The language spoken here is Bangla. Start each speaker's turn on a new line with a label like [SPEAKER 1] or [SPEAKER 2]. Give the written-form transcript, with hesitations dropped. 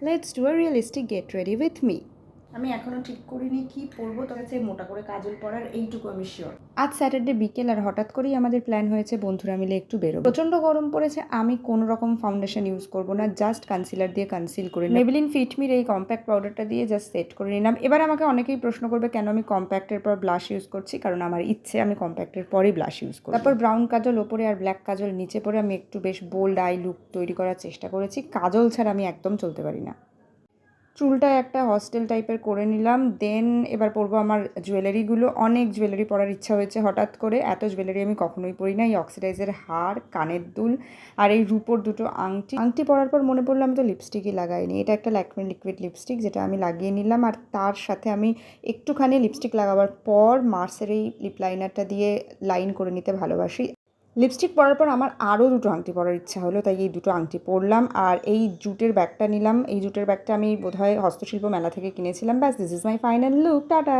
[SPEAKER 1] Let's do a realistic get ready with me. আমি এখনও ঠিক করিনি কি পরবো, তবে সে মোটা করে কাজল পরার এইটুকু আমি শিওর। আজ স্যাটারডে বিকেল, আর হঠাৎ করেই আমাদের প্ল্যান হয়েছে বন্ধুরা মিলে একটু বেরোবো। প্রচণ্ড গরম পড়েছে, আমি কোনো রকম ফাউন্ডেশন ইউজ করবো না, জাস্ট কনসিলার দিয়ে কনসিল করে মেবেলিন ফিটমির এই কম্প্যাক্ট পাউডারটা দিয়ে জাস্ট সেট করে নিলাম। এবার আমাকে অনেকেই প্রশ্ন করবে কেন আমি কম্প্যাক্টের পর ব্লাশ ইউজ করছি, কারণ আমার ইচ্ছে আমি কম্প্যাক্টের পরেই ব্লাশ ইউজ করি। তারপর ব্রাউন কাজল ওপরে আর ব্ল্যাক কাজল নিচে পরে আমি একটু বেশ বোল্ড আই লুক তৈরি করার চেষ্টা করেছি। কাজল ছাড়া আমি একদম চলতে পারি না। চুলটা একটা হস্টেল টাইপের করে নিলাম। দেন এবার পরবো আমার জুয়েলারিগুলো। অনেক জুয়েলারি পরার ইচ্ছা হয়েছে হঠাৎ করে। এত জুয়েলারি আমি কখনোই পরি না। এই অক্সিডাইজের হার, কানের দুল আর এই রূপোর দুটো আংটি পরার পর মনে পড়লো আমি তো লিপস্টিকই লাগাইনি। এটা একটা ল্যাকমে লিকুইড লিপস্টিক, যেটা আমি লাগিয়ে নিলাম। আর তার সাথে আমি একটুখানি লিপস্টিক লাগাবার পর মার্সের এই লিপ লাইনারটা দিয়ে লাইন করে নিতে ভালোবাসি। লিপস্টিক পরার পর আমার আরও দুটো আংটি পরার ইচ্ছা হলো, তাই এই দুটো আংটি পরলাম। আর এই জুটের ব্যাগটা নিলাম। এই জুটের ব্যাগটা আমি বোধহয় হস্তশিল্প মেলা থেকে কিনেছিলাম। ব্যাস, this is my final look. Tata.